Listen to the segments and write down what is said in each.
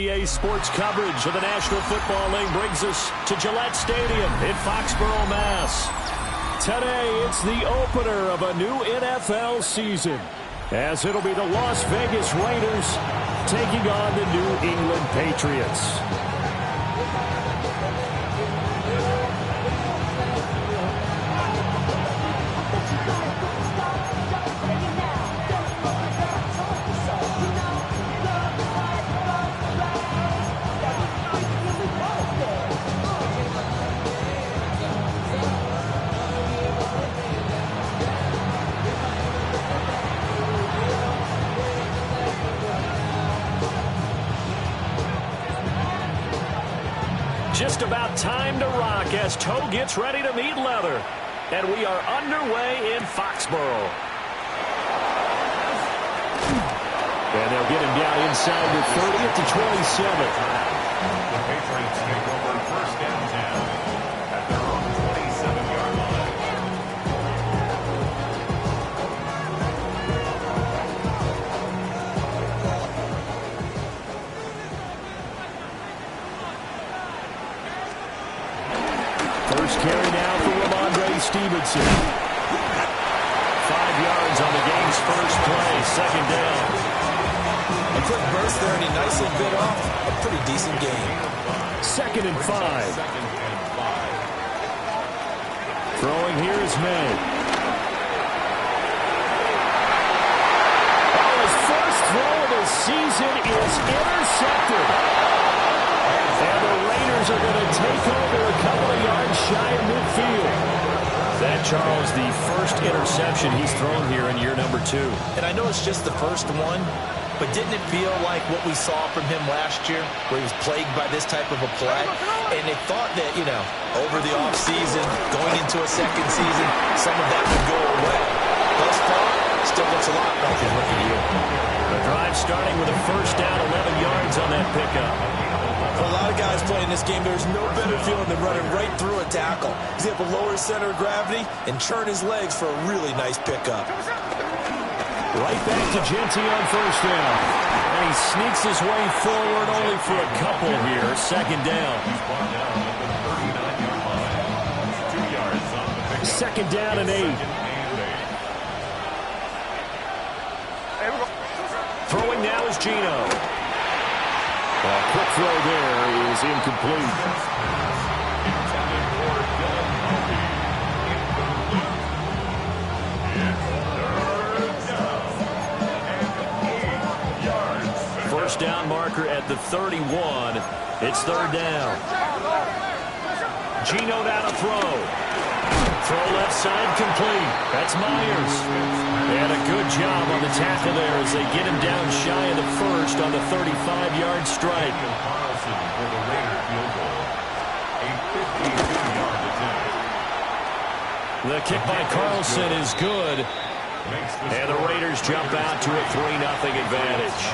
NBA sports coverage of the National Football League brings us to Gillette Stadium in Foxborough, Mass. Today, it's the opener of a new NFL season, as it'll be the Las Vegas Raiders taking on the New England Patriots. Just about time to rock as Toe gets ready to meet leather. And we are underway in Foxborough. And they'll get him down inside the 30 at the 27. The Patriots take over first down now at their own 27-yard line. First carry now for Ramondre Stevenson. 5 yards on the game's first play, second down. A quick burst there, and he nicely bit off a pretty decent game. Second and 5. Throwing here is May. Oh, his first throw of the season is intercepted. And the Raiders are going to take over a couple of yards shy of midfield. That, Charles, the first interception he's thrown here in year number 2. And I know it's just the first one, but didn't it feel like what we saw from him last year, where he was plagued by this type of a play? And they thought that, you know, over the offseason, going into a second season, some of that would go away. Thus far, still looks a lot like his rookie year. The drive starting with a first down, 11 yards on that pickup. For a lot of guys playing this game, there's no better feeling than running right through a tackle. He's able to lower his center of gravity and churn his legs for a really nice pickup. Right back to Genty on first down. And he sneaks his way forward only for a couple here. Second down. Second down and 8. Throwing now is Geno. A quick throw there is incomplete. First down marker at the 31. It's third down. Geno down to throw. Throw left side complete. That's Myers. And a good job on the tackle there as they get him down shy of the first on the 35-yard strike. The kick by Carlson is good. And the Raiders jump out to a 3-0 advantage.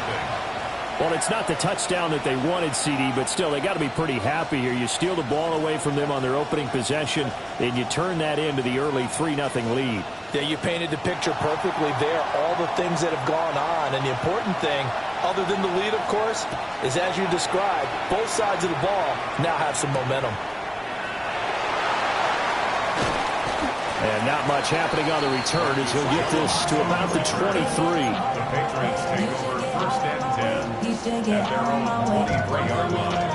Well, it's not the touchdown that they wanted, CD, but still, they got to be pretty happy here. You steal the ball away from them on their opening possession, and you turn that into the early 3-0 lead. Yeah, you painted the picture perfectly there, all the things that have gone on. And the important thing, other than the lead, of course, is as you described, both sides of the ball now have some momentum. And not much happening on the return as he'll get this to about the 23. The Patriots take over first and 10 at their own 23-yard line.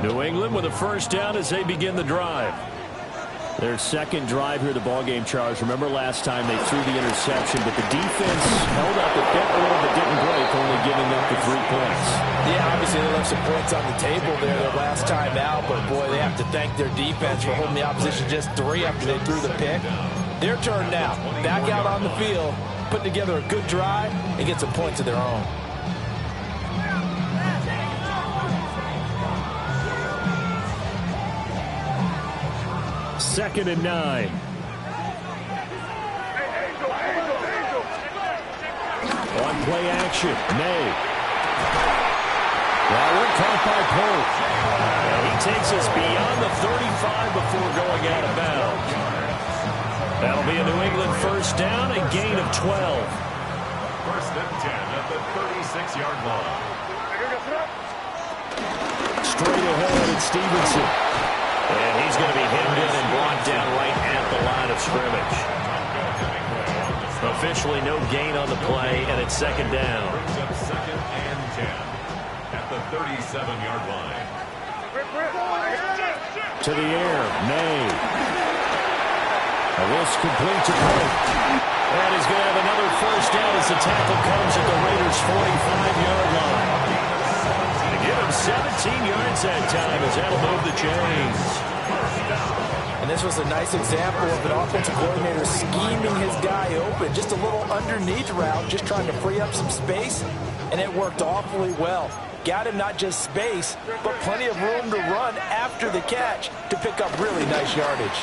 New England with a first down as they begin the drive. Their second drive here, the ballgame, Charles. Remember last time they threw the interception, but the defense held up a bit early but didn't break, only giving up the 3 points. Yeah, obviously they left some points on the table there their last time out, but boy, they have to thank their defense for holding the opposition just 3 after they threw the pick. Their turn now. Back out on the field, put together a good drive, and get some points of their own. Second and 9. On play action, May. Well, we're caught by Pope. And he takes us beyond the 35 before going out of bounds. That'll be a New England first down, a gain of 12. First and 10 at the 36-yard line. Straight ahead, it's Stevenson. And he's going to be hemmed in and brought down right at the line of scrimmage. Officially no gain on the play, and it's second down. Brings up second and 10 at the 37-yard line. To the air, May. This complete to Pope. And he's going to have another first down as the tackle comes at the Raiders' 45-yard line. To give him 17 yards that time as that'll move the chains. And this was a nice example of an offensive coordinator scheming his guy open. Just a little underneath route, just trying to free up some space, and it worked awfully well. Got him not just space, but plenty of room to run after the catch to pick up really nice yardage.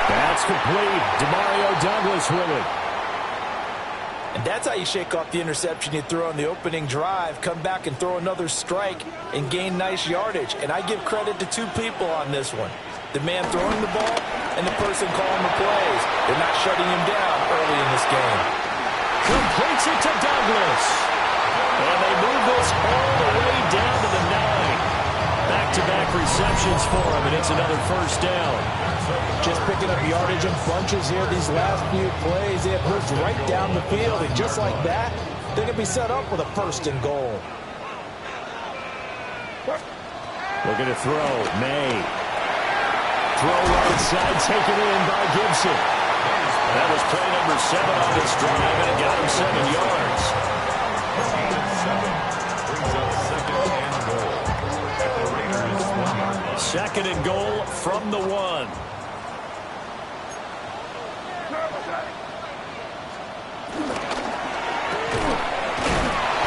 That's complete. Demario Douglas with it. And that's how you shake off the interception you threw on the opening drive, come back and throw another strike and gain nice yardage. And I give credit to two people on this one. The man throwing the ball and the person calling the plays. They're not shutting him down early in this game. Completes it to Douglas. And they move this all the way down to the 9. Back-to-back receptions for him, and it's another first down. Just picking up yardage in bunches here these last few plays. They have pushed right down the field, and just like that, they're going to be set up with a first and goal. Looking to throw, May. Throw right side, taken in by Gibson. That was play number 7 on this drive, and it got him 7 yards. Brings up second and goal at the Raiders' 1-yard line. Second and goal from the 1.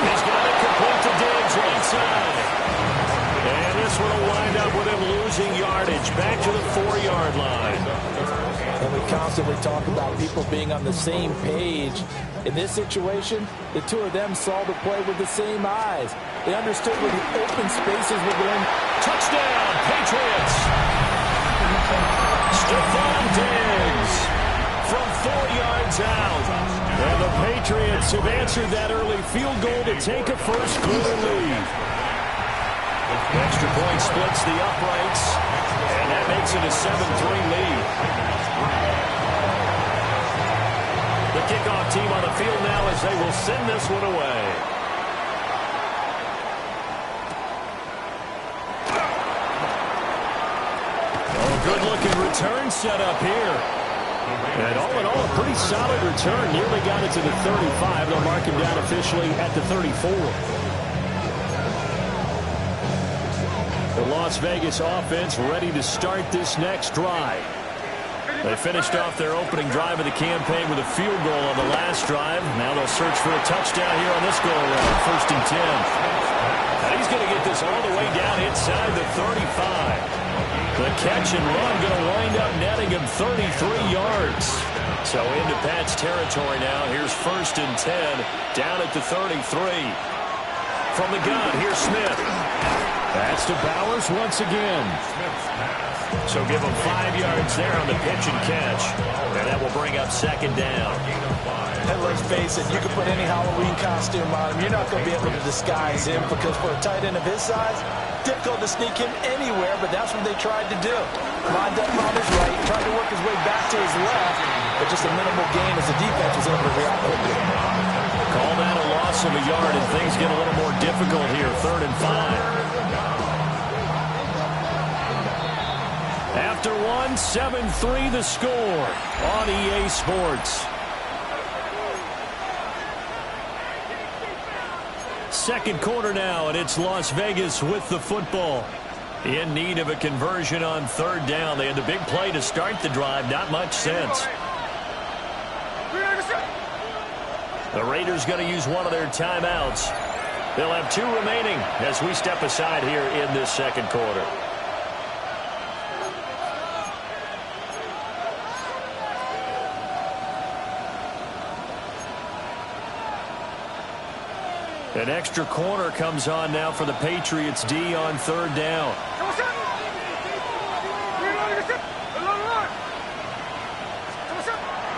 He's got it complete to Diggs right side. And this one will wind up with him losing yardage back to the 4-yard line. And we constantly talk about people being on the same page. In this situation, the two of them saw the play with the same eyes. They understood where the open spaces were going. Touchdown, Patriots! Stephon Diggs from 4 yards out. And the Patriots have answered that early field goal to take a first-quarter lead. Extra point splits the uprights, and that makes it a 7-3 lead. The kickoff team on the field now as they will send this one away. Good-looking return set up here. And all in all, a pretty solid return. Nearly got it to the 35. They'll mark him down officially at the 34. The Las Vegas offense ready to start this next drive. They finished off their opening drive of the campaign with a field goal on the last drive. Now they'll search for a touchdown here on this go-around, first and 10. And he's going to get this all the way down inside the 35. The catch and run going to wind up netting him 33 yards. So into Pat's territory now. Here's first and 10 down at the 33. From the gun, here's Smith. That's to Bowers once again. So give him 5 yards there on the pitch and catch. And that will bring up second down. And let's face it, you can put any Halloween costume on him. You're not going to be able to disguise him because for a tight end of his size, difficult to sneak him anywhere, but that's what they tried to do. Lined up on his right, tried to work his way back to his left, but just a minimal gain as the defense was able to react quickly. Call that a loss of a yard, and things get a little more difficult here, 3rd and 5. After 7-3 the score on EA Sports. Second quarter now, and it's Las Vegas with the football. In need of a conversion on 3rd down. They had the big play to start the drive. Not much sense. The Raiders going to use one of their timeouts. They'll have 2 remaining as we step aside here in this second quarter. An extra corner comes on now for the Patriots D on 3rd down.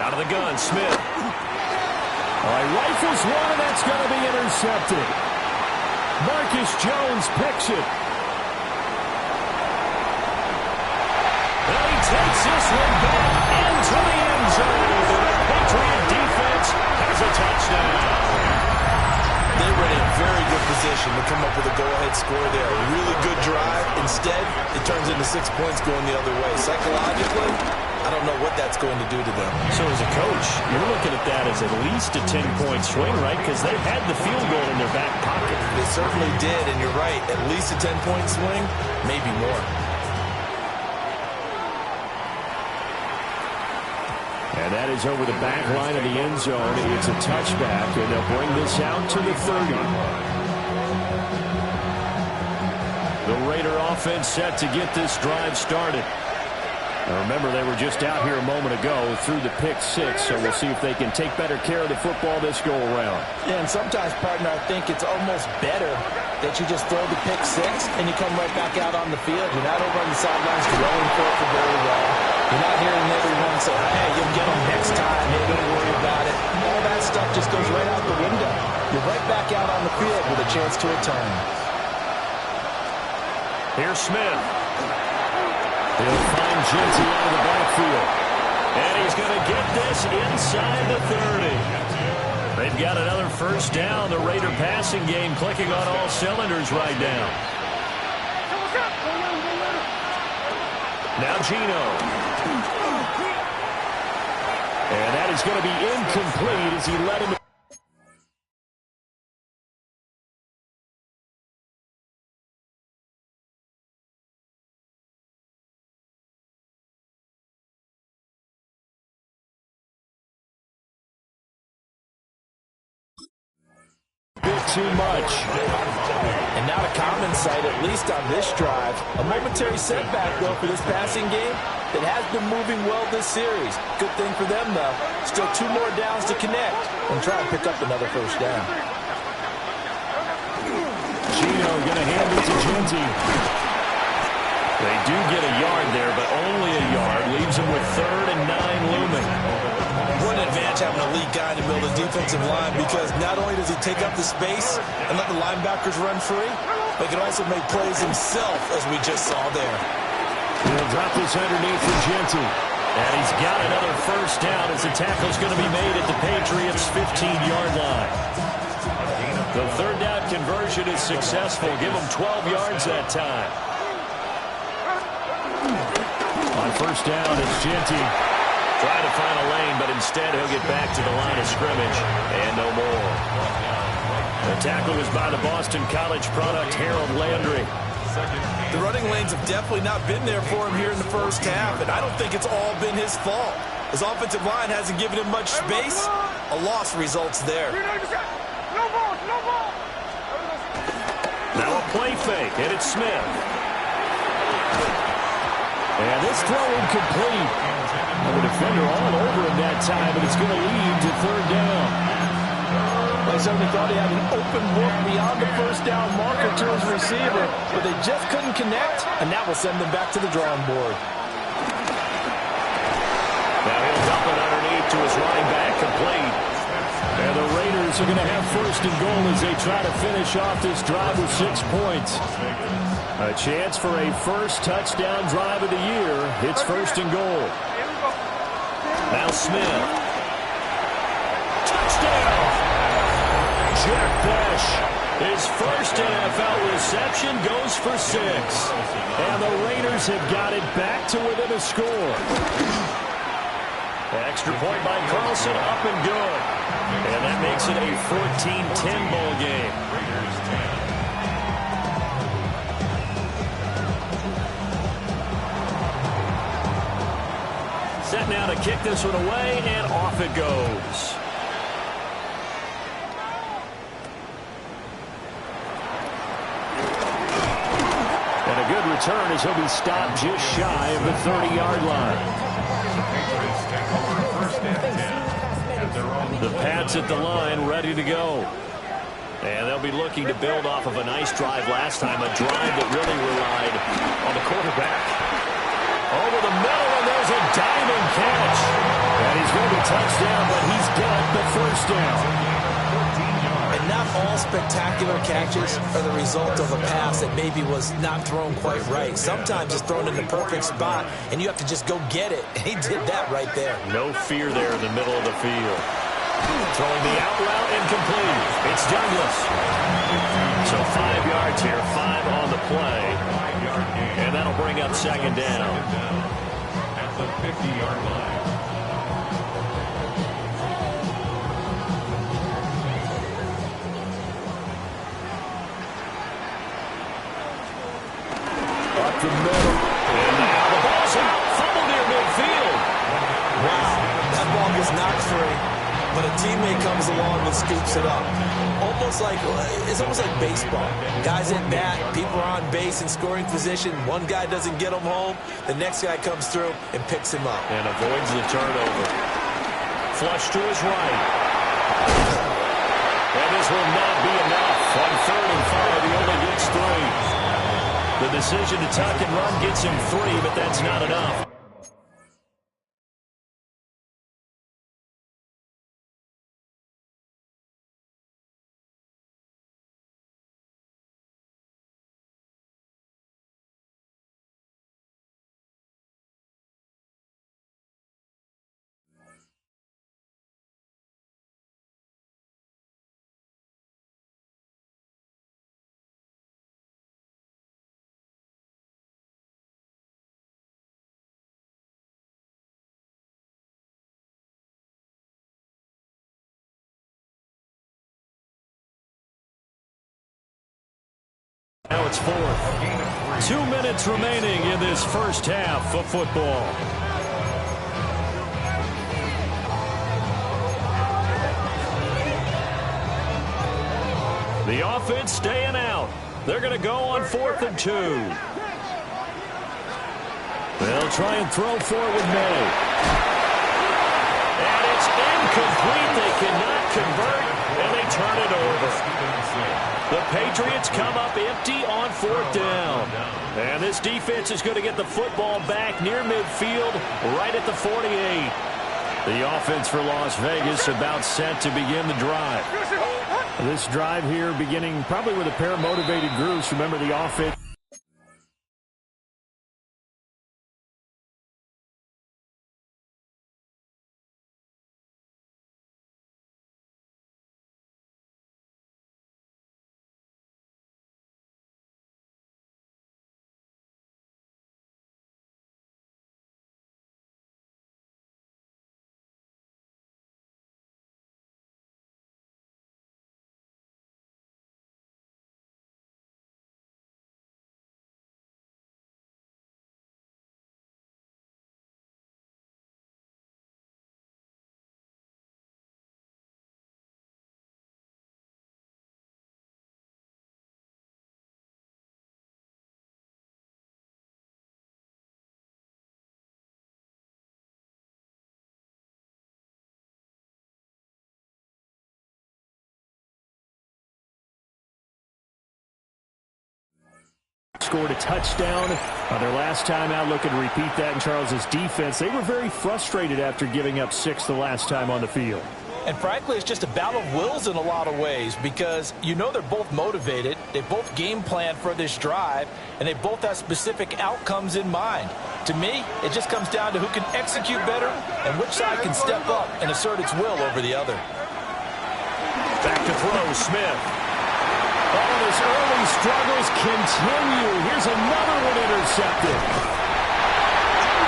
Out of the gun, Smith. All right, rifles one, and that's going to be intercepted. Marcus Jones picks it. And he takes this one back into the end zone. The Patriot defense has a touchdown. They were in a very good position to come up with a go-ahead score there. A really good drive. Instead, it turns into 6 points going the other way. Psychologically, I don't know what that's going to do to them. So as a coach, you're looking at that as at least a 10-point swing, right? Because they had the field goal in their back pocket. They certainly did, and you're right. At least a 10-point swing, maybe more. And that is over the back line of the end zone. It's a touchback, and they'll bring this out to the 30. The Raider offense set to get this drive started. Now remember, they were just out here a moment ago through the pick six, so we'll see if they can take better care of the football this go-around. Yeah, and sometimes, partner, I think it's almost better that you just throw the pick six and you come right back out on the field. You're not over on the sidelines dwelling for it for very long. You're not hearing everyone say, hey, you'll get them next time. Hey, don't worry about it. All that stuff just goes right out the window. You're right back out on the field with a chance to return. Here's Smith. He'll find Genty out of the backfield. And he's going to get this inside the 30. They've got another first down. The Raider passing game clicking on all cylinders right now. Now Geno. And that is going to be incomplete as he led him. Too much. And not a common sight, at least on this drive. A momentary setback, though, for this passing game that has been moving well this series. Good thing for them, though. Still 2 more downs to connect and try and pick up another first down. Geno going to hand it to Genty. They do get a yard there, but only a yard. Leaves them with 3rd and 9 looming. What an advantage having a lead guy to build a defensive line, because not only does he take up the space and let the linebackers run free, but he can also make plays himself, as we just saw there. He'll drop this underneath for Genty. And he's got another first down as the tackle's going to be made at the Patriots' 15-yard line. The 3rd down conversion is successful. Give him 12 yards that time. On first down, it's Genty. Trying to find a lane, but instead he'll get back to the line of scrimmage and no more. The tackle was by the Boston College product, Harold Landry. The running lanes have definitely not been there for him here in the first half, and I don't think it's all been his fault. His offensive line hasn't given him much space. A loss results there. Now a play fake, and it's Smith. And this throw incomplete. The defender all over him that time, but it's going to lead to 3rd down. I certainly thought he had an open look beyond the first down marker to his receiver, but they just couldn't connect, and that will send them back to the drawing board. Now he'll dump it underneath to his running back, complete. And the Raiders are going to have 1st and goal as they try to finish off this drive with 6 points. A chance for a first touchdown drive of the year. It's 1st and goal. Now Smith. Touchdown! Jeff Besh. His first NFL reception goes for 6. And the Raiders have got it back to within a score. Extra point by Carlson, up and good. And that makes it a 14-10 ball game. Raiders 10. Set now to kick this one away, and off it goes. And a good return as he'll be stopped just shy of the 30-yard line. The Pats at the line, ready to go. And they'll be looking to build off of a nice drive last time, a drive that really relied on the quarterback. Over the middle, and there's a diving catch. And he's going to be first down. And not all spectacular catches are the result of a pass that maybe was not thrown quite right. Sometimes it's thrown in the perfect spot, and you have to just go get it. And he did that right there. No fear there in the middle of the field. Throwing the out route incomplete. It's Douglas. So 5 yards here, 5 on the play. And that'll bring up second down. At the 50-yard line. Up the middle. And now the ball's out. Fumble near midfield. Wow, that ball gets knocked free, but a teammate comes along and scoops it up. It's almost like baseball. Guys at bat, people are on base in scoring position. One guy doesn't get him home. The next guy comes through and picks him up. And avoids the turnover. Flush to his right. And this will not be enough. On 3rd and 5, he only gets 3. The decision to tuck and run gets him 3, but that's not enough. Now it's 4th. 2 minutes remaining in this first half of football. The offense staying out. They're going to go on 4th and 2. They'll try and throw for it with May. And it's incomplete. They cannot convert, and they turn it over. The Patriots come up empty on 4th down. And this defense is going to get the football back near midfield, right at the 48. The offense for Las Vegas about set to begin the drive. This drive here beginning probably with a pair of motivated groups. Remember, the offense. Scored a touchdown their last time out. Looking to repeat that in Charles's defense. They were very frustrated after giving up 6 the last time on the field. And frankly, it's just a battle of wills in a lot of ways, because you know they're both motivated. They both game plan for this drive, and they both have specific outcomes in mind. To me, it just comes down to who can execute better and which side can step up and assert its will over the other. Back to throw, Smith. Oh, his early struggles continue. Here's another one intercepted.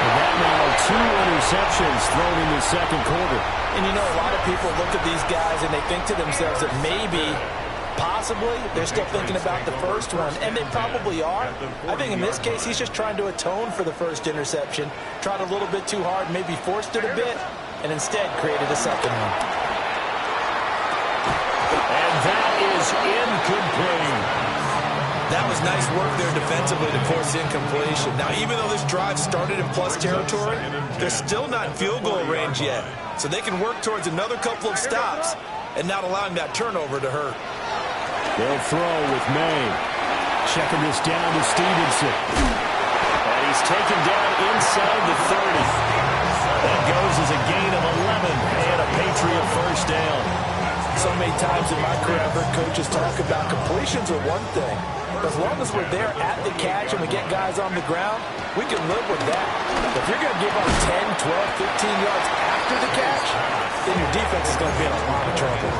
And that now 2 interceptions thrown in the second quarter. And you know, a lot of people look at these guys and they think to themselves that maybe, possibly, they're still thinking about the first one. And they probably are. I think in this case, he's just trying to atone for the first interception. Tried a little bit too hard, maybe forced it a bit, and instead created a second one. And that is incomplete. That was nice work there defensively to force incompletion. Now, even though this drive started in plus territory, they're still not in field goal range yet. So they can work towards another couple of stops and not allowing that turnover to hurt. They'll throw with May. Checking this down to Stevenson. And he's taken down inside the 30. That goes as a gain of 11 and a Patriot first down. times in my career I've heard coaches talk about completions are one thing. As long as we're there at the catch and we get guys on the ground, we can live with that. But if you're going to give up 10, 12, 15 yards after the catch, then your defense is going to be in a lot of trouble.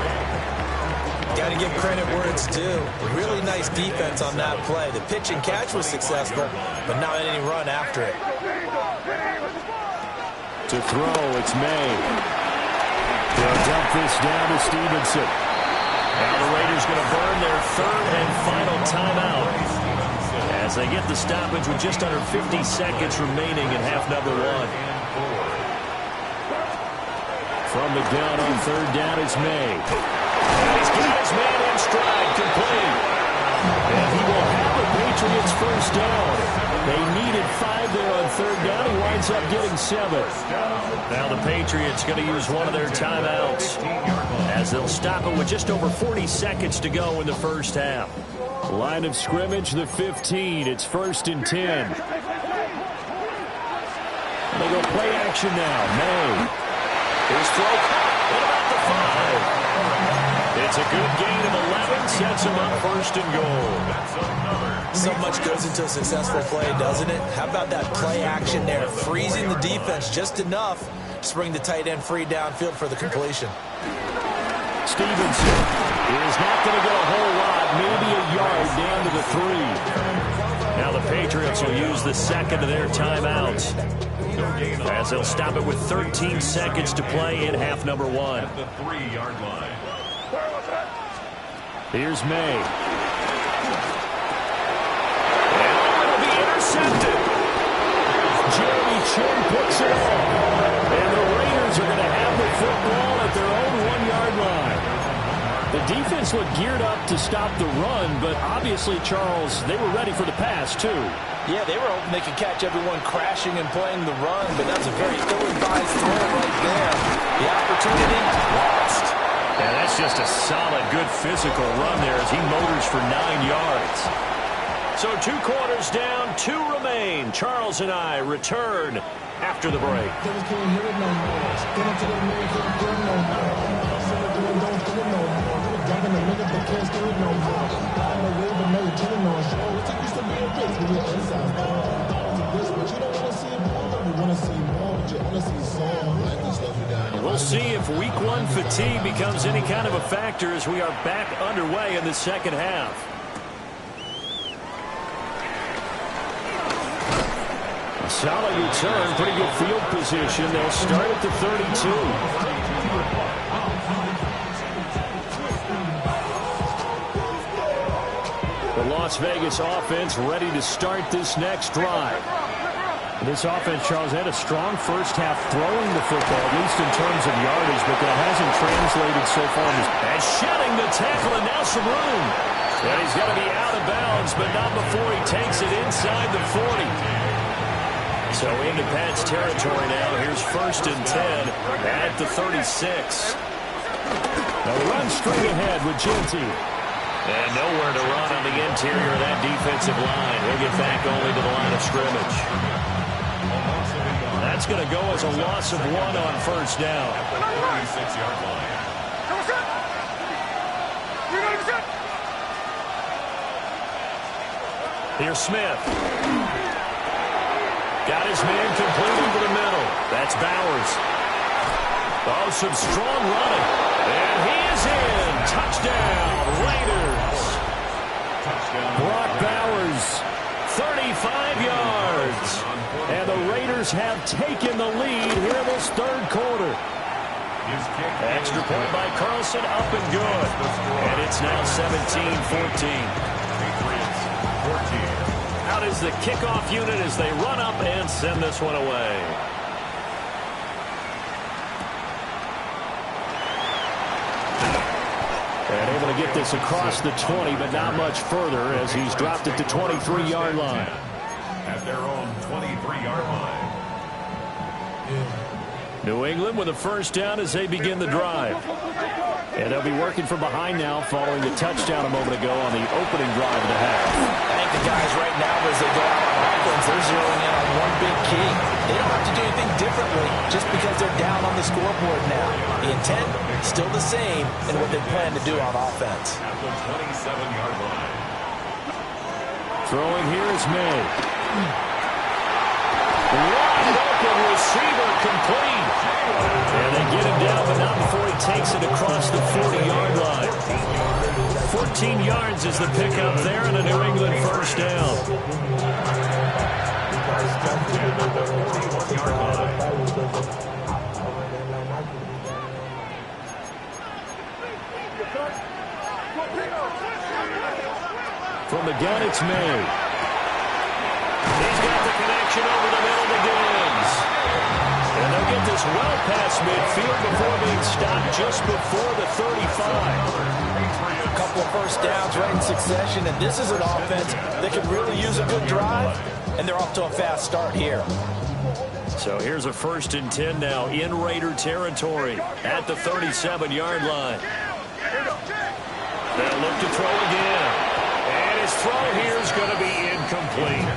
Got to give credit where it's due. Really nice defense on that play. The pitch and catch was successful, but not any run after it. To throw, it's May. They'll dump this down to Stevenson. Now the Raiders going to burn their third and final timeout as they get the stoppage with just under 50 seconds remaining in half number one. From the gun on third down, it's May. And he's got his man in stride, complete. And he will have the Patriots first down. They needed 5 there on third down. He winds up getting 7. Now the Patriots going to use one of their timeouts as they'll stop it with just over 40 seconds to go in the first half. Line of scrimmage, the 15. It's 1st and 10. They go play action now. May. His throw caught at about the 5. It's a good gain of 11, sets him up 1st and goal. So much goes into a successful play, doesn't it? How about that play action there, freezing the defense just enough to bring the tight end free downfield for the completion. Stevenson is not going to get a whole lot, maybe a yard down to the 3. Now the Patriots will use the second of their timeouts as they'll stop it with 13 seconds to play in half number one. At the 3-yard line. Here's May. And it'll be intercepted. Jeremy Chin picks it off. And the Raiders are going to have the football at their own 1-yard line. The defense looked geared up to stop the run, but obviously, Charles, they were ready for the pass, too. Yeah, they were hoping they could catch everyone crashing and playing the run, but that's a very ill-advised throw right there. The opportunity lost. And that's just a solid, good physical run there as he motors for 9 yards. So 2 quarters down, 2 remain. Charles and I return after the break. We'll see if week 1 fatigue becomes any kind of a factor as we are back underway in the second half. A solid return, pretty good field position. They'll start at the 32. The Las Vegas offense ready to start this next drive. This offense, Charles, had a strong first half throwing the football, at least in terms of yardage, but that hasn't translated so far. And shedding the tackle, and now some room. And he's got to be out of bounds, but not before he takes it inside the 40. So into Pat's territory now. Here's 1st and 10 at the 36. They'll run straight ahead with Genty. And nowhere to run on the interior of that defensive line. He'll get back only to the line of scrimmage. That's going to go as a loss of 1 on 1st down. At the 36-yard line. Here's Smith. Got his man complete over the middle. That's Bowers. Oh, some strong running. And he is in. Touchdown, Raiders. Brock Bowers, 35 yards. And the Raiders have taken the lead here in this 3rd quarter. Extra point by Carlson, up and good. And it's now 17-14. Out is the kickoff unit as they run up and send this one away. And able to get this across the 20, but not much further as he's dropped it to 23-yard line. At their own 23-yard line. New England with a 1st down as they begin the drive. And they'll be working from behind now following the touchdown a moment ago on the opening drive of the half. I think the guys right now, as they go out on offense, they're zeroing in on one big key. They don't have to do anything differently just because they're down on the scoreboard now. The intent, still the same in what they plan to do on offense. At the 27-yard line. Throwing here is May. Wide open receiver complete. And they get him down, but not before he takes it across the 40-yard line. 14 yards is the pickup there, and a New England first down. From the gun, it's May. He's got the connection over the middle to Gibbs. And they'll get this well past midfield before being stopped just before the 35. A couple of first downs right in succession, and this is an offense that could really use a good drive, and they're off to a fast start here. So here's a 1st and 10 now in Raider territory at the 37-yard line. They'll look to throw again. And his throw here is going to be incomplete.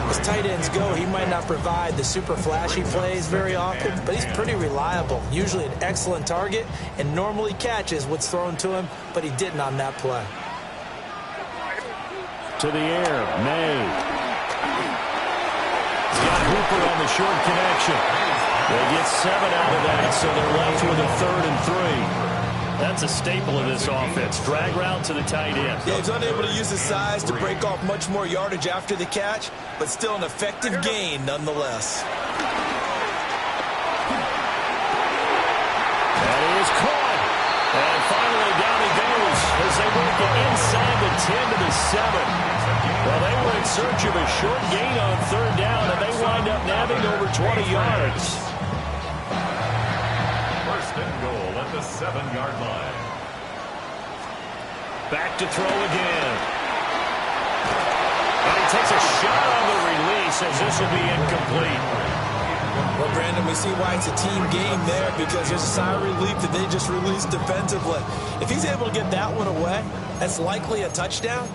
As tight ends go, he might not provide the super flashy plays very often, but he's pretty reliable. Usually an excellent target, and normally catches what's thrown to him, but he didn't on that play. To the air, May. He's got Hooper on the short connection. They get 7 out of that, so they're left with a 3rd and 3. That's a staple of this offense. Drag route to the tight end. Yeah, he's unable to use his size to break off much more yardage after the catch, but still an effective gain nonetheless. That is caught. And finally down he goes as they work it inside the 10 to the 7. Well, they were in search of a short gain on 3rd down, and they wind up nabbing over 20 yards. Goal at the 7-yard line. Back to throw again. And he takes a shot on the release as this will be incomplete. Well, Brandon, we see why it's a team game there, because there's a sigh of relief that they just released defensively. If he's able to get that one away, that's likely a touchdown.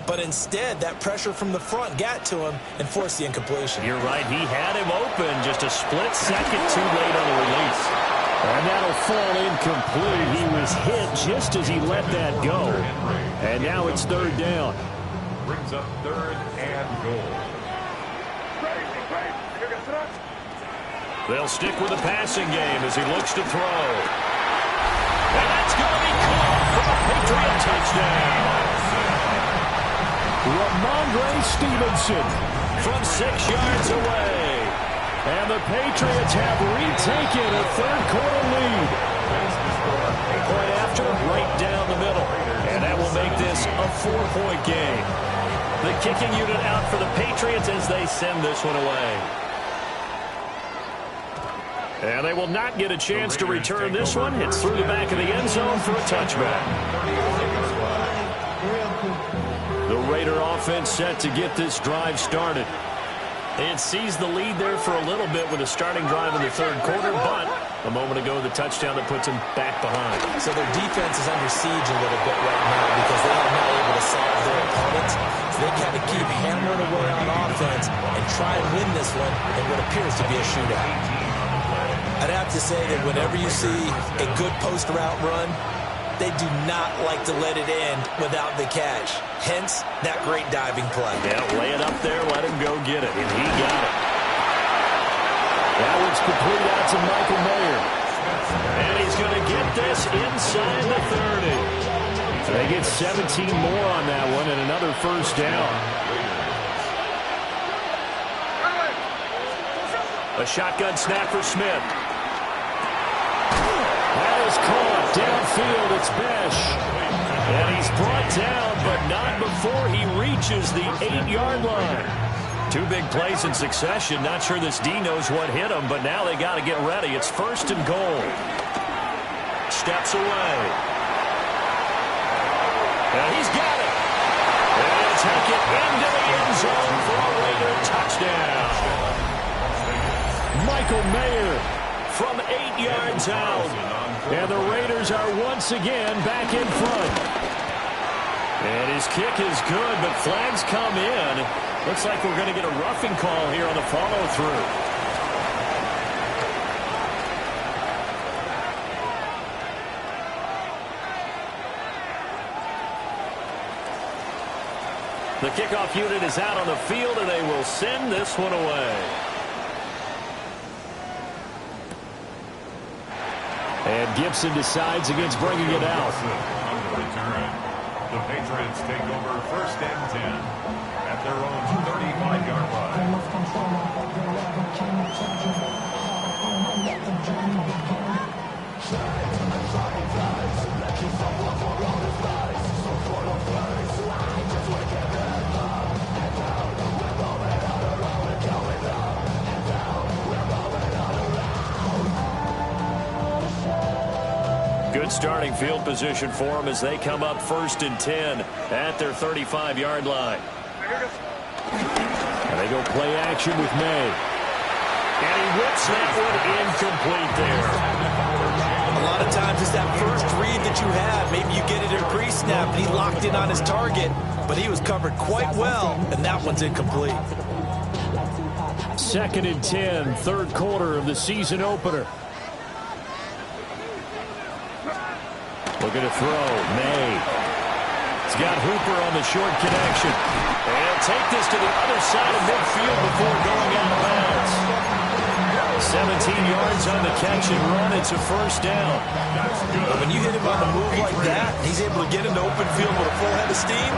But instead, that pressure from the front got to him and forced the incompletion. You're right. He had him open just a split second too late on the release. And that'll fall incomplete. He was hit just as he let that go. And now it's 3rd down. Brings up 3rd and goal. They'll stick with the passing game as he looks to throw. And that's going to be caught for a Patriot touchdown. Ramondre Stevenson from 6 yards away. And the Patriots have retaken a 3rd-quarter lead. Point after, right down the middle. And that will make this a 4-point game. The kicking unit out for the Patriots as they send this one away. And they will not get a chance to return this one. It's through the back of the end zone for a touchback. The Raider offense set to get this drive started. It sees the lead there for a little bit with a starting drive in the 3rd quarter, but a moment ago the touchdown that puts them back behind. So their defense is under siege a little bit right now because they are not able to solve their opponents. So they kind of keep hammering away on offense and try and win this one in what appears to be a shootout. I'd have to say that whenever you see a good post route run, they do not like to let it end without the catch. Hence, that great diving play. Yeah, lay it up there, let him go get it, and he got it. That one's complete out to Michael Mayer. And he's going to get this inside the 30. So they get 17 more on that one and another 1st down. A shotgun snap for Smith. That is caught downfield. It's Besh. And he's brought down, but not before he reaches the 8-yard line. 2 big plays in succession. Not sure this D knows what hit him, but now they got to get ready. It's 1st and goal. Steps away. And he's got it. And he'll take it into the end zone for a Raider touchdown. Michael Mayer from 8 yards out. And the Raiders are once again back in front. And his kick is good, but flags come in. Looks like we're going to get a roughing call here on the follow-through. The kickoff unit is out on the field, and they will send this one away. And Gibson decides against bringing it out. On the return, the Patriots take over 1st and 10 at their own 35-yard line. Good starting field position for them as they come up 1st and 10 at their 35-yard line. And they go play action with May. And he whips that one incomplete there. A lot of times it's that first read that you have. Maybe you get it in pre-snap, and he locked in on his target, but he was covered quite well, and that one's incomplete. 2nd and 10, 3rd quarter of the season opener. Looking to throw. May. He's got Hooper on the short connection. And take this to the other side of midfield before going out of bounds. 17 yards on the catch and run. It's a 1st down. But when you hit him on the move like that, he's able to get into open field with a full head of steam.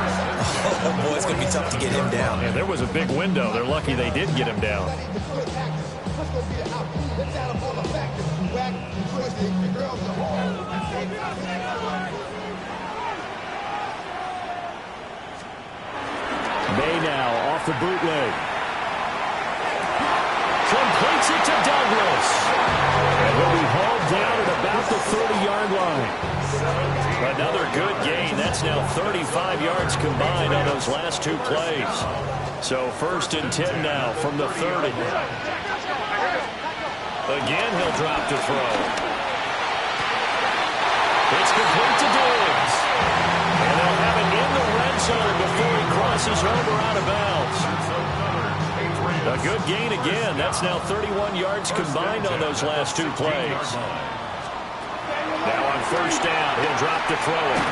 Oh, boy, it's going to be tough to get him down. And there was a big window. They're lucky they did get him down. May now off the bootleg. Completes it to Douglas. And he'll be hauled down at about the 30-yard line. Another good gain. That's now 35 yards combined on those last 2 plays. So 1st and 10 now from the 30. Again, he'll drop to throw. It's complete to Diggs. And they'll have it in the red zone before he crosses over out of bounds. A good gain again. That's now 31 yards combined on those last 2 plays. Now on 1st down, he'll drop to throw it.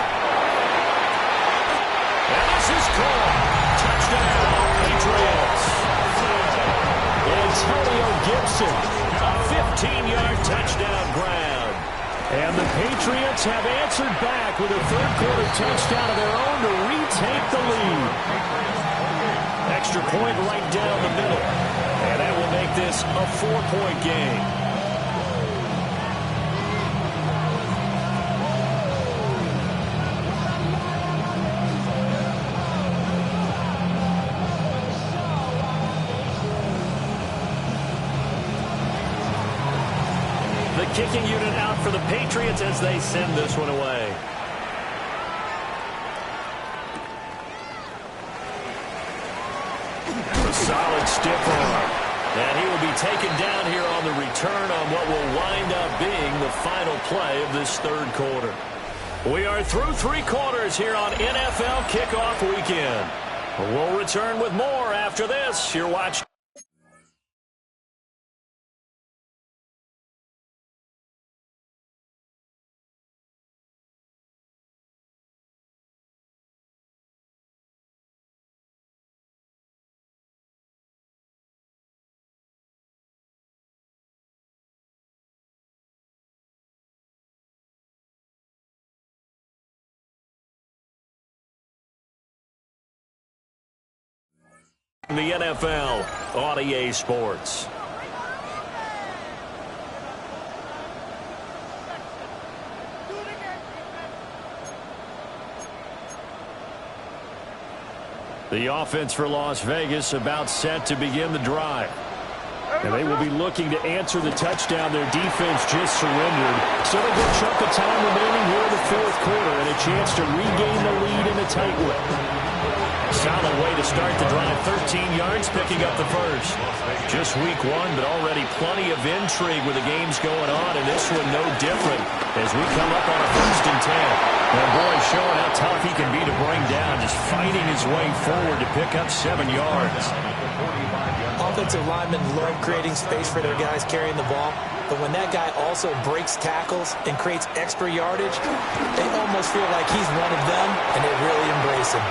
And this is caught. Touchdown, Patriots. Antonio Gibson, a 15-yard touchdown grab. And the Patriots have answered back with a 3rd quarter touchdown of their own to retake the lead. Extra point right down the middle. And that will make this a 4-point game. The kicking unit out for the Patriots as they send this one away. A solid stiff arm. And he will be taken down here on the return on what will wind up being the final play of this 3rd quarter. We are through 3 quarters here on NFL Kickoff Weekend. We'll return with more after this. You're watching. The NFL on EA Sports. The offense for Las Vegas about set to begin the drive. And they will be looking to answer the touchdown their defense just surrendered. So a good chunk of time remaining here in the 4th quarter and a chance to regain the lead in a tight one. Solid way to start the drive. 13 yards, picking up the first. Just week 1, but already plenty of intrigue with the games going on, and this one no different as we come up on a 1st and 10. And boy, showing how tough he can be to bring down, just fighting his way forward to pick up 7 yards. Offensive linemen love creating space for their guys carrying the ball, but when that guy also breaks tackles and creates extra yardage, they almost feel like he's one of them, and they really embrace him.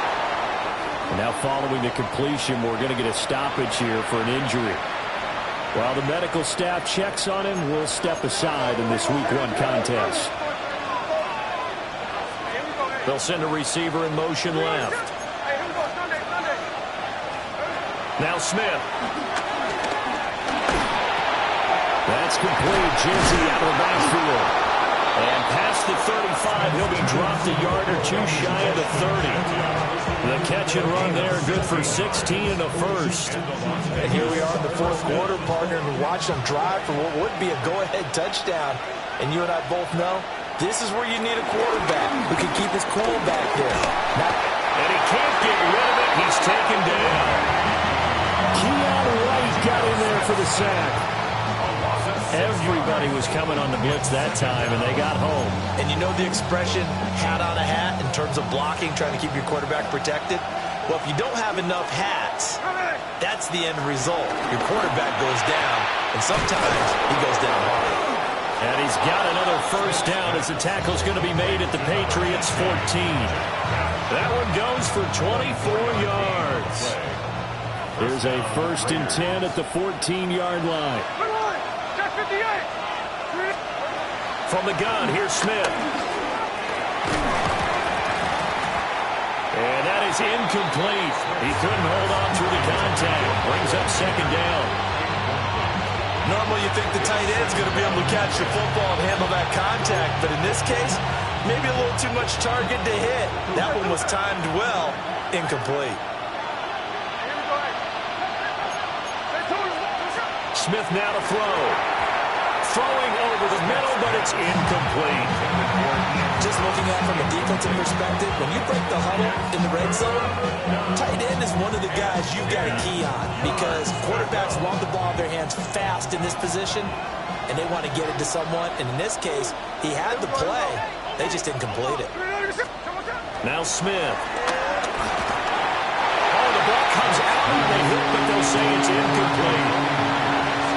And now following the completion, we're going to get a stoppage here for an injury. While the medical staff checks on him, we'll step aside in this Week 1 contest. They'll send a receiver in motion left. Now Smith. That's complete. Jinsey out of the backfield. And past the 35, he'll be dropped a yard or two shy of the 30. The catch and run there, good for 16 and a first. And here we are in the fourth quarter, partner, and watch them drive for what would be a go-ahead touchdown. And you and I both know this is where you need a quarterback who can keep his cool back there. And he can't get rid of it. He's taken down. Keon White got in there for the sack. Everybody was coming on the blitz that time, and they got home. And you know the expression, hat on a hat, in terms of blocking, trying to keep your quarterback protected? Well, if you don't have enough hats, that's the end result. Your quarterback goes down, and sometimes he goes down hard. And he's got another first down as the tackle's going to be made at the Patriots 14. That one goes for 24 yards. There's a 1st and 10 at the 14-yard line. From the gun, here's Smith. And that is incomplete. He couldn't hold on through the contact. Brings up 2nd down. Normally you think the tight end's going to be able to catch the football and handle that contact, but in this case, maybe a little too much target to hit. That one was timed well, incomplete. Smith now to throw. Throwing over the middle, but it's incomplete. Just looking at it from a defensive perspective, when you break the huddle in the red zone, tight end is one of the guys you've got to key on because quarterbacks want the ball in their hands fast in this position, and they want to get it to someone. And in this case, he had the play. They just didn't complete it. Now Smith. Oh, the ball comes out on the hip, but they'll say it's incomplete.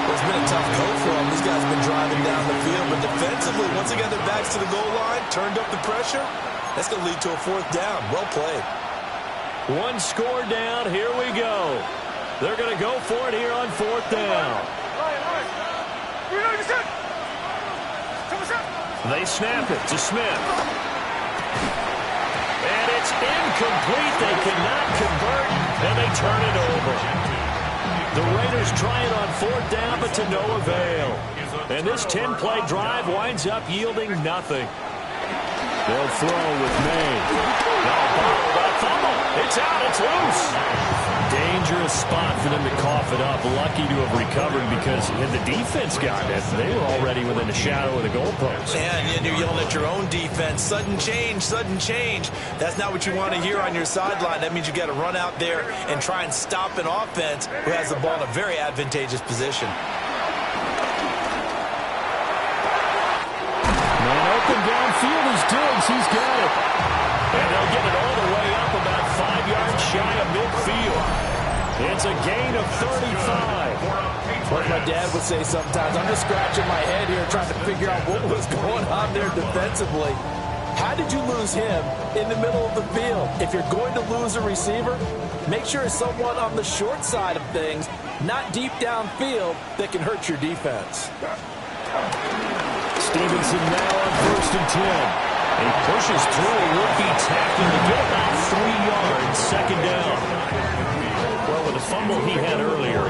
It's been a tough go for them. These guys have been driving down the field, but defensively, once they got their backs to the goal line, turned up the pressure, that's going to lead to a 4th down. Well played. One score down. Here we go. They're going to go for it here on 4th down. They snap it to Smith. And it's incomplete. They cannot convert, and they turn it over. The Raiders try it on 4th down, but to no avail. And this 10-play drive winds up yielding nothing. They'll throw with May. It's out. It's loose. Dangerous spot for them to cough it up. Lucky to have recovered because had the defense gotten it, they were already within a shadow of the goalpost. And you're yelling at your own defense. Sudden change, sudden change. That's not what you want to hear on your sideline. That means you got to run out there and try and stop an offense who has the ball in a very advantageous position. Man open downfield is Diggs. He's got it. And they'll get it all the way up about 5 yards shy of midfield. It's a gain of 35. What my dad would say sometimes, I'm just scratching my head here trying to figure out what was going on there defensively. How did you lose him in the middle of the field? If you're going to lose a receiver, make sure it's someone on the short side of things, not deep downfield, that can hurt your defense. Stevenson now on 1st and 10. He pushes through a rookie tackle to get about 3 yards, 2nd down. Well, with the fumble he had earlier,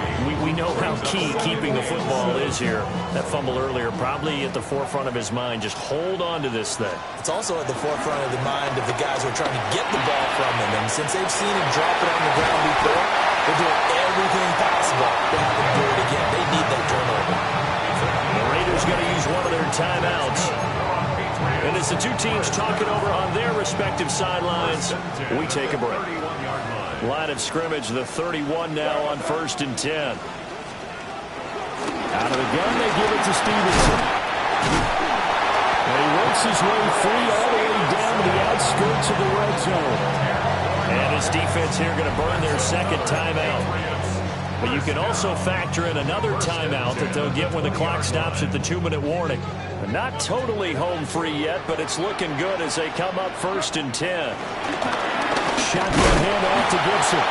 we know how key keeping the football is here. That fumble earlier probably at the forefront of his mind. Just hold on to this thing. It's also at the forefront of the mind of the guys who are trying to get the ball from him. And since they've seen him drop it on the ground before, they're doing everything possible to have him do it again. They need that turnover. The Raiders got to use one of their timeouts. And as the two teams talk it over on their respective sidelines, we take a break. Line of scrimmage, the 31 now on 1st and 10. Out of the gun, they give it to Stevenson. And he works his way free all the way down to the outskirts of the red zone. And his defense here going to burn their 2nd timeout. But you can also factor in another timeout that they'll get when the clock stops at the 2-minute warning. Not totally home free yet, but it's looking good as they come up 1st and 10. Shotgun handoff to Gibson.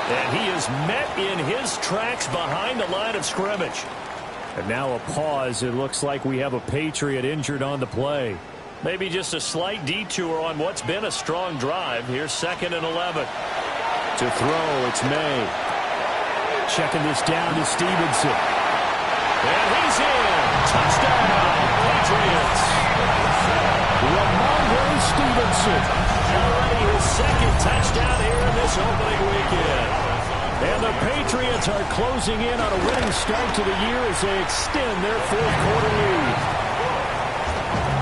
And he is met in his tracks behind the line of scrimmage. And now a pause. It looks like we have a Patriot injured on the play. Maybe just a slight detour on what's been a strong drive. Here's 2nd and 11. To throw, it's May. Checking this down to Stevenson. And he's in. Touchdown, Patriots. Ramondre Stevenson. Already his 2nd touchdown here in this opening weekend. And the Patriots are closing in on a winning start to the year as they extend their 4th quarter lead.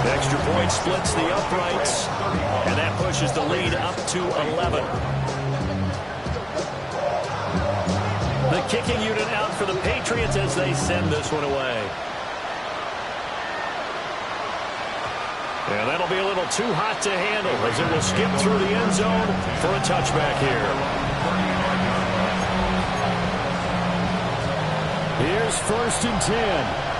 Extra point splits the uprights, and that pushes the lead up to 11. The kicking unit out for the Patriots as they send this one away. And that'll be a little too hot to handle as it will skip through the end zone for a touchback here. Here's 1st and 10.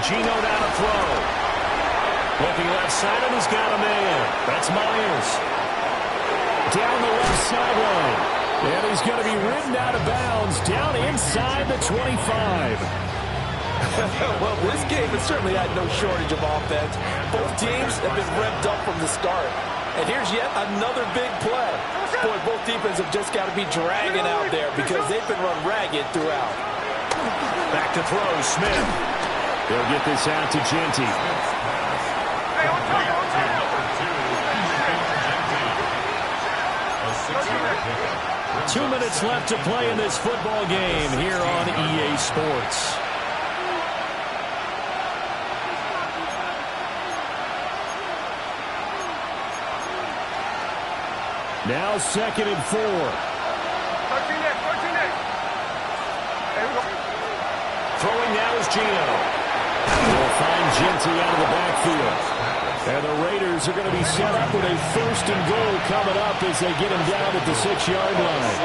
Gino down to throw. Looking left side, and he's got a man. That's Myers. Down the left sideline. And he's going to be ridden out of bounds down inside the 25. Well, this game has certainly had no shortage of offense. Both teams have been revved up from the start. And here's yet another big play. Boy, both defenses have just got to be dragging out there because they've been run ragged throughout. Back to throw, Smith. They'll get this out to Genty. 2 minutes left to play in this football game here on EA Sports. Now 2nd and 4. Throwing now is Gino. They'll find Genty out of the backfield. And the Raiders are going to be set up with a 1st and goal coming up as they get him down at the 6-yard line.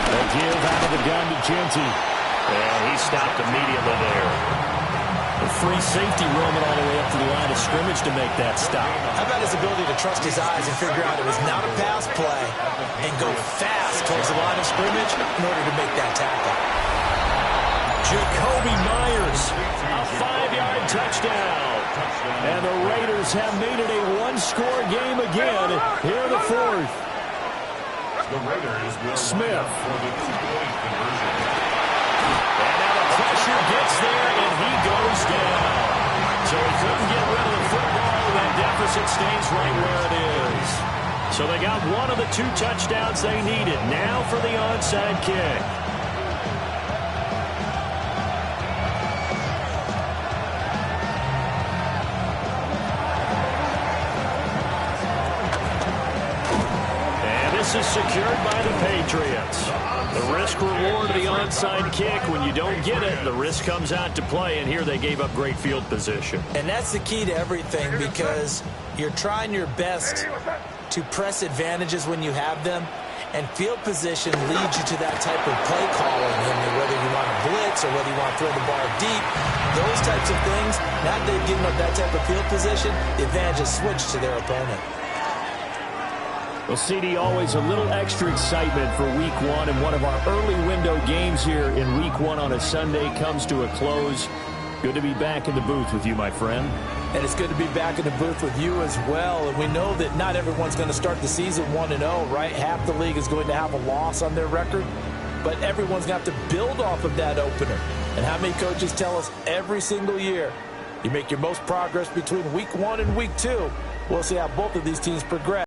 They give out of the gun to Genty. And he stopped immediately there. The free safety roaming all the way up to the line of scrimmage to make that stop. How about his ability to trust his eyes and figure out it was not a pass play and go fast towards the line of scrimmage in order to make that tackle. Jacoby Myers, a 5-yard touchdown. And the Raiders have made it a one-score game again here in the 4th. Smith. And now the pressure gets there, and he goes down. So he couldn't get rid of the football. That deficit stays right where it is. So they got one of the 2 touchdowns they needed. Now for the onside kick. Is secured by the Patriots. The risk-reward of the onside kick, when you don't get it, the risk comes out to play, and here they gave up great field position. And that's the key to everything because you're trying your best to press advantages when you have them, and field position leads you to that type of play calling. And whether you want to blitz or whether you want to throw the ball deep, those types of things, now that they've given up that type of field position, the advantage is switched to their opponent. Well, CD, always a little extra excitement for Week 1, and one of our early window games here in Week 1 on a Sunday comes to a close. Good to be back in the booth with you, my friend. And it's good to be back in the booth with you as well. And we know that not everyone's going to start the season 1-0, right? Half the league is going to have a loss on their record, but everyone's going to have to build off of that opener. And how many coaches tell us every single year, you make your most progress between Week 1 and Week 2. We'll see how both of these teams progress.